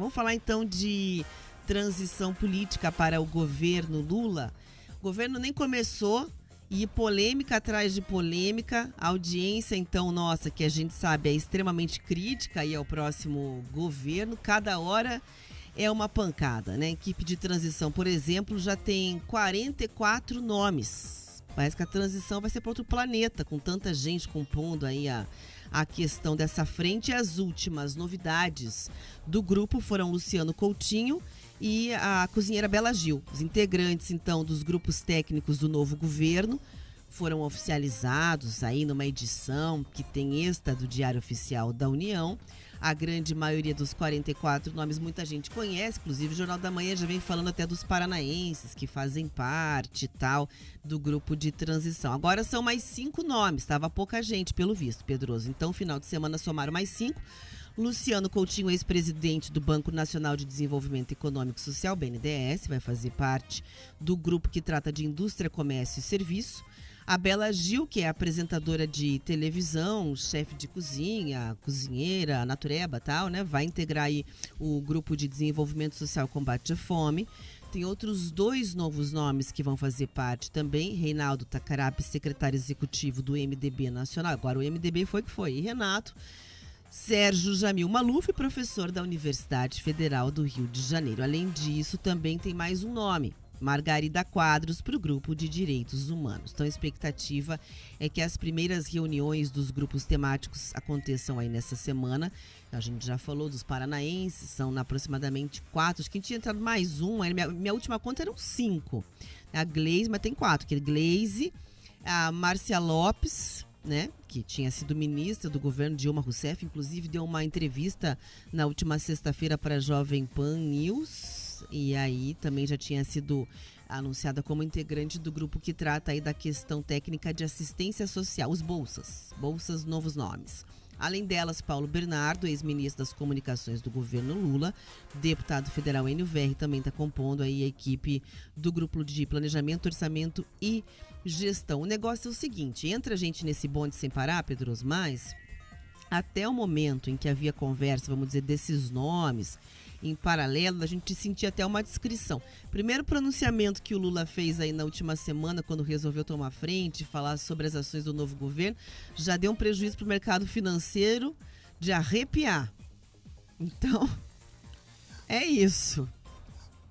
Vamos falar então de transição política para o governo Lula. O governo nem começou e polêmica atrás de polêmica. A audiência, então, nossa, que a gente sabe é extremamente crítica aí ao próximo governo. Cada hora é uma pancada, né? A equipe de transição, por exemplo, já tem 44 nomes. Parece que a transição vai ser para outro planeta, com tanta gente compondo aí a questão dessa frente. E as últimas novidades do grupo foram Luciano Coutinho e a cozinheira Bela Gil. Os integrantes, então, dos grupos técnicos do novo governo foram oficializados aí numa edição que tem esta do Diário Oficial da União. A grande maioria dos 44 nomes muita gente conhece, inclusive o Jornal da Manhã já vem falando até dos paranaenses que fazem parte e tal do grupo de transição. Agora são mais 5 nomes, estava pouca gente pelo visto, Pedroso. Então, final de semana somaram mais 5. Luciano Coutinho, ex-presidente do Banco Nacional de Desenvolvimento Econômico e Social, BNDES, vai fazer parte do grupo que trata de indústria, comércio e serviço. A Bela Gil, que é apresentadora de televisão, chefe de cozinha, cozinheira, natureba e tal, né? Vai integrar aí o grupo de desenvolvimento social e combate à fome. Tem outros 2 novos nomes que vão fazer parte também. Reinaldo Tacarap, secretário executivo do MDB Nacional. Agora o MDB foi que foi. E Renato Sérgio Jamil Maluf, professor da Universidade Federal do Rio de Janeiro. Além disso, também tem mais um nome. Margarida Quadros, para o grupo de direitos humanos. Então a expectativa é que as primeiras reuniões dos grupos temáticos aconteçam aí nessa semana. A gente já falou dos paranaenses, são aproximadamente 4, acho que a gente tinha entrado mais um, minha última conta eram 5. A Gleise, mas tem 4, que é Gleise, a Márcia Lopes, né, que tinha sido ministra do governo Dilma Rousseff, inclusive deu uma entrevista na última sexta-feira para a Jovem Pan News. E aí também já tinha sido anunciada como integrante do grupo que trata aí da questão técnica de assistência social, os bolsas novos nomes. Além delas, Paulo Bernardo, ex-ministro das Comunicações do governo Lula, deputado federal Enio Verri, também está compondo aí a equipe do grupo de planejamento, orçamento e gestão. O negócio é o seguinte, entra a gente nesse bonde sem parar, Pedroso, mas até o momento em que havia conversa, vamos dizer, desses nomes, em paralelo, a gente sentia até uma descrição. Primeiro pronunciamento que o Lula fez aí na última semana, quando resolveu tomar frente, falar sobre as ações do novo governo, já deu um prejuízo para o mercado financeiro de arrepiar. Então, é isso.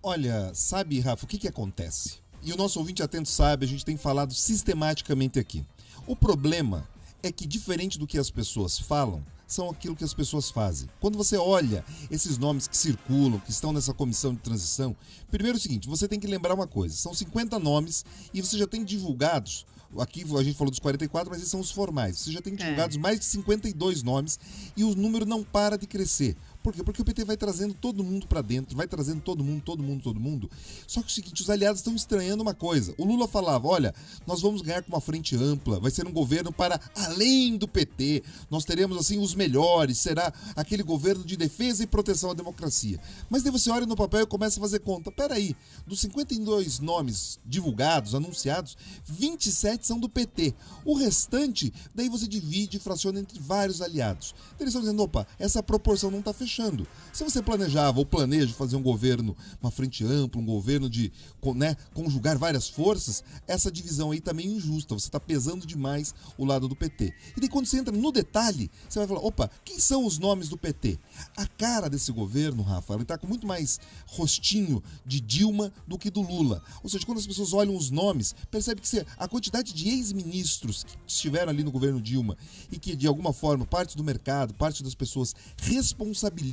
Olha, sabe, Rafa, o que acontece? E o nosso ouvinte atento sabe, a gente tem falado sistematicamente aqui. O problema é que, diferente do que as pessoas falam, são aquilo que as pessoas fazem. Quando você olha esses nomes que circulam, que estão nessa comissão de transição, primeiro é o seguinte, você tem que lembrar uma coisa, são 50 nomes e você já tem divulgados, aqui a gente falou dos 44, mas esses são os formais, você já tem divulgados mais de 52 nomes e o número não para de crescer. Por quê? Porque o PT vai trazendo todo mundo pra dentro, vai trazendo todo mundo. Só que é o seguinte, os aliados estão estranhando uma coisa. O Lula falava, olha, nós vamos ganhar com uma frente ampla, vai ser um governo para além do PT, nós teremos assim os melhores, será aquele governo de defesa e proteção à democracia. Mas daí você olha no papel e começa a fazer conta. Peraí, dos 52 nomes divulgados, anunciados, 27 são do PT. O restante, daí você divide e fraciona entre vários aliados. Então eles estão dizendo, opa, essa proporção não está fechando. Se você planejava ou planeja fazer um governo, uma frente ampla, um governo de, né, conjugar várias forças, essa divisão aí tá meio injusta, você está pesando demais o lado do PT. E daí quando você entra no detalhe, você vai falar, opa, quem são os nomes do PT? A cara desse governo, Rafa, ele tá com muito mais rostinho de Dilma do que do Lula. Ou seja, quando as pessoas olham os nomes, percebe que a quantidade de ex-ministros que estiveram ali no governo Dilma e que de alguma forma parte do mercado, parte das pessoas responsabiliza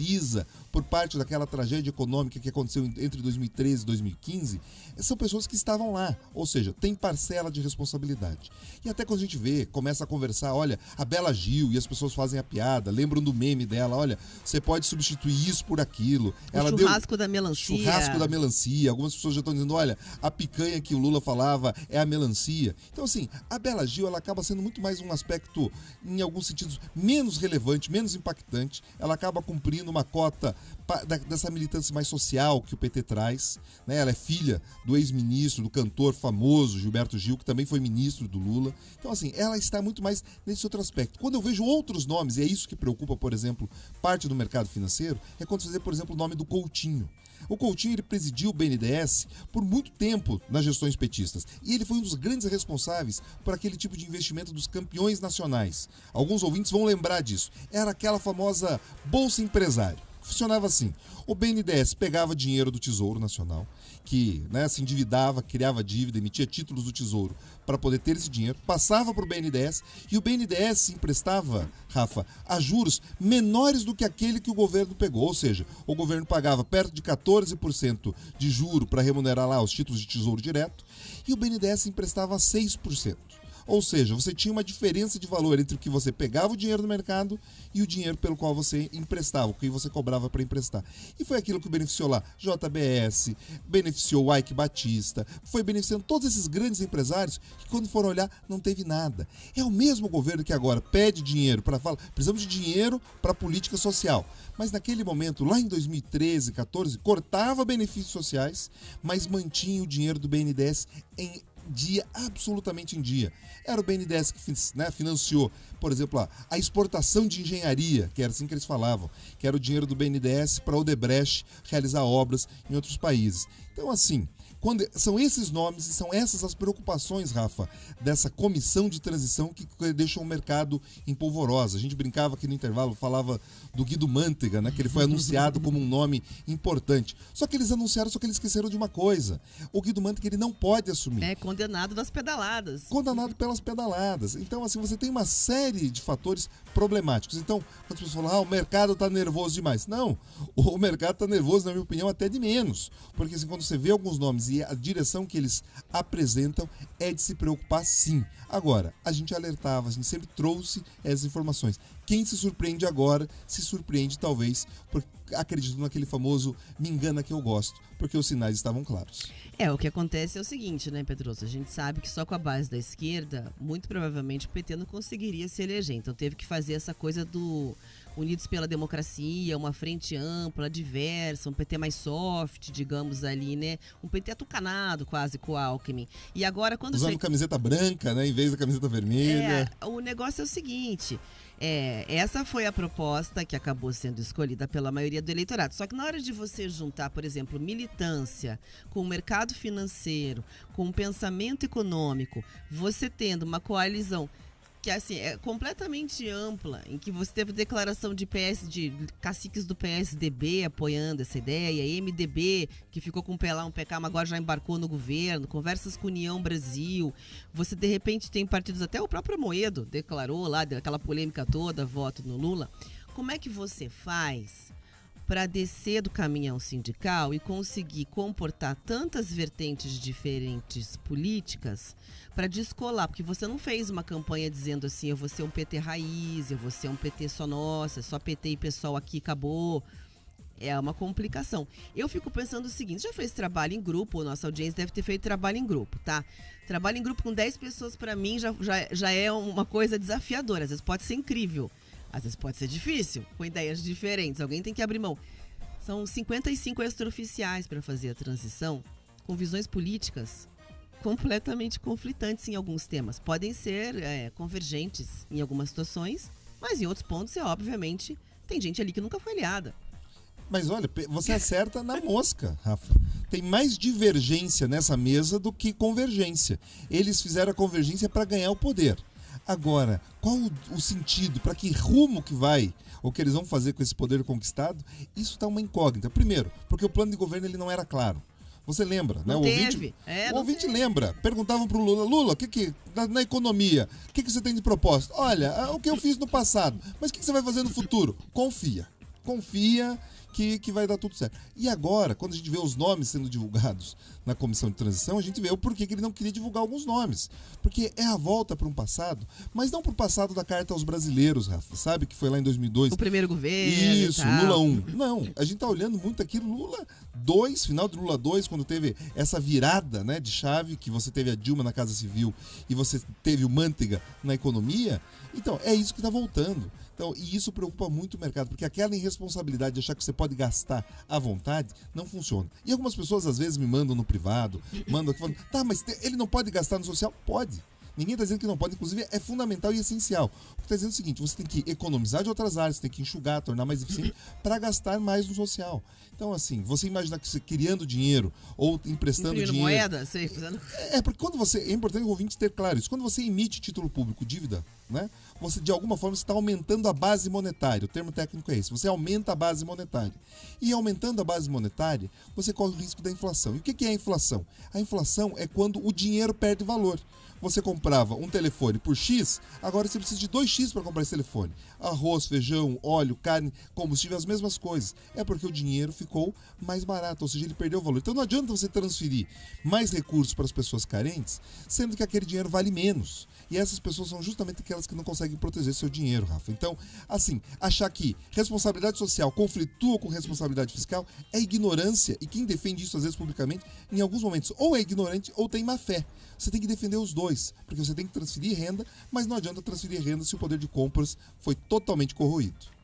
por parte daquela tragédia econômica que aconteceu entre 2013 e 2015, são pessoas que estavam lá, ou seja, tem parcela de responsabilidade. E até quando a gente vê, começa a conversar, olha, a Bela Gil, e as pessoas fazem a piada, lembram do meme dela, olha, você pode substituir isso por aquilo. O churrasco da melancia. Churrasco da melancia. Algumas pessoas já estão dizendo, olha, a picanha que o Lula falava é a melancia. Então, assim, a Bela Gil, ela acaba sendo muito mais um aspecto, em alguns sentidos, menos relevante, menos impactante. Ela acaba cumprindo assumindo uma cota dessa militância mais social que o PT traz, né? Ela é filha do ex-ministro, do cantor famoso Gilberto Gil, que também foi ministro do Lula. Então, assim, ela está muito mais nesse outro aspecto. Quando eu vejo outros nomes, e é isso que preocupa, por exemplo, parte do mercado financeiro, é quando você vê, por exemplo, o nome do Coutinho. O Coutinho, ele presidiu o BNDES por muito tempo nas gestões petistas. E ele foi um dos grandes responsáveis por aquele tipo de investimento dos campeões nacionais. Alguns ouvintes vão lembrar disso. Era aquela famosa Bolsa Empresário. Funcionava assim: o BNDES pegava dinheiro do Tesouro Nacional, que, né, se endividava, criava dívida, emitia títulos do Tesouro para poder ter esse dinheiro, passava para o BNDES e o BNDES se emprestava, Rafa, a juros menores do que aquele que o governo pegou. Ou seja, o governo pagava perto de 14% de juro para remunerar lá os títulos de Tesouro Direto e o BNDES emprestava 6%. Ou seja, você tinha uma diferença de valor entre o que você pegava o dinheiro no mercado e o dinheiro pelo qual você emprestava, o que você cobrava para emprestar. E foi aquilo que beneficiou lá JBS, beneficiou o Ike Batista, foi beneficiando todos esses grandes empresários que, quando foram olhar, não teve nada. É o mesmo governo que agora pede dinheiro para falar, precisamos de dinheiro para política social. Mas naquele momento, lá em 2013, 14, cortava benefícios sociais, mas mantinha o dinheiro do BNDES em dia, absolutamente em dia. Era o BNDES que, né, financiou, por exemplo, a exportação de engenharia, que era assim que eles falavam, que era o dinheiro do BNDES para o Odebrecht realizar obras em outros países. Então, assim, quando são esses nomes e são essas as preocupações, Rafa, dessa comissão de transição que deixam o mercado em polvorosa. A gente brincava aqui no intervalo, falava do Guido Mantega, né, que ele foi anunciado como um nome importante. Só que eles anunciaram, só que eles esqueceram de uma coisa. O Guido Mantega, ele não pode assumir. É condenado das pedaladas. Condenado pelas pedaladas. Então, assim, você tem uma série de fatores problemáticos. Então, quando as pessoas falam, o mercado está nervoso demais. Não, o mercado está nervoso, na minha opinião, até de menos. Porque, assim, quando você vê alguns nomes e a direção que eles apresentam é de se preocupar, sim. Agora, a gente alertava, a gente sempre trouxe essas informações. Quem se surpreende agora, se surpreende talvez, porque acredito naquele famoso me engana que eu gosto, porque os sinais estavam claros. O que acontece é o seguinte, né, Pedroso? A gente sabe que só com a base da esquerda, muito provavelmente o PT não conseguiria se eleger. Então teve que fazer essa coisa do Unidos pela Democracia, uma frente ampla, diversa, um PT mais soft, digamos ali, né? Um PT atucanado quase com o Alckmin. E agora quando... Usando camiseta branca, né, em vez da camiseta vermelha. O negócio é o seguinte... essa foi a proposta que acabou sendo escolhida pela maioria do eleitorado. Só que na hora de você juntar, por exemplo, militância com o mercado financeiro, com o pensamento econômico, você tendo uma coalizão que assim, é completamente ampla, em que você teve declaração de caciques do PSDB apoiando essa ideia, MDB, que ficou com um PK, mas agora já embarcou no governo, conversas com União Brasil, você de repente tem partidos, até o próprio Amoedo declarou lá, daquela polêmica toda, voto no Lula. Como é que você faz para descer do caminhão sindical e conseguir comportar tantas vertentes diferentes políticas para descolar? Porque você não fez uma campanha dizendo assim, eu vou ser um PT raiz, eu vou ser um PT só nossa, só PT e pessoal aqui, acabou. É uma complicação. Eu fico pensando o seguinte, já fez trabalho em grupo, nossa audiência deve ter feito trabalho em grupo, tá? Trabalho em grupo com 10 pessoas, para mim, já é uma coisa desafiadora. Às vezes pode ser incrível, às vezes pode ser difícil, com ideias diferentes. Alguém tem que abrir mão. São 55 extraoficiais para fazer a transição, com visões políticas completamente conflitantes em alguns temas. Podem ser convergentes em algumas situações, mas em outros pontos, obviamente, tem gente ali que nunca foi aliada. Mas olha, você acerta na mosca, Rafa. Tem mais divergência nessa mesa do que convergência. Eles fizeram a convergência para ganhar o poder. Agora, qual o sentido, para que rumo que vai, ou que eles vão fazer com esse poder conquistado? Isso está uma incógnita. Primeiro, porque o plano de governo ele não era claro. Você lembra, né? O ouvinte lembra. Perguntavam para o Lula, na economia, o que você tem de proposta? Olha, o que eu fiz no passado, mas o que você vai fazer no futuro? Confia que vai dar tudo certo. E agora, quando a gente vê os nomes sendo divulgados na comissão de transição, a gente vê o porquê que ele não queria divulgar alguns nomes. Porque é a volta para um passado, mas não para o passado da Carta aos Brasileiros, Rafa, sabe? Que foi lá em 2002. O primeiro governo. Isso, Lula 1. Não, a gente tá olhando muito aqui Lula 2, final de Lula 2, quando teve essa virada, né, de chave, que você teve a Dilma na Casa Civil e você teve o Manteiga na economia. Então, é isso que tá voltando. Então, e isso preocupa muito o mercado, porque aquela irresponsabilidade de achar que você pode gastar à vontade não funciona. E algumas pessoas às vezes me mandam no privado, mandam aqui falando, tá, mas ele não pode gastar no social? Pode. Ninguém está dizendo que não pode, inclusive é fundamental e essencial. Está dizendo o seguinte, você tem que economizar de outras áreas, você tem que enxugar, tornar mais eficiente para gastar mais no social. Então, assim, você imaginar que você criando dinheiro ou emprestando Imprimindo dinheiro... moeda, sei, fazendo... porque quando você... É importante o ouvinte ter claro isso. Quando você emite título público, dívida, né? Você, de alguma forma, está aumentando a base monetária. O termo técnico é esse. Você aumenta a base monetária. E aumentando a base monetária, você corre o risco da inflação. E o que é a inflação? A inflação é quando o dinheiro perde valor. Você comprava um telefone por X, agora você precisa de 2X para comprar esse telefone. Arroz, feijão, óleo, carne, combustível, as mesmas coisas. É porque o dinheiro ficou mais barato, ou seja, ele perdeu o valor. Então não adianta você transferir mais recursos para as pessoas carentes, sendo que aquele dinheiro vale menos. E essas pessoas são justamente aquelas que não conseguem proteger seu dinheiro, Rafa. Então, assim, achar que responsabilidade social conflitua com responsabilidade fiscal é ignorância. E quem defende isso, às vezes, publicamente, em alguns momentos, ou é ignorante ou tem má fé. Você tem que defender os dois, porque você tem que transferir renda, mas não adianta transferir renda se o poder de compras foi totalmente corroído.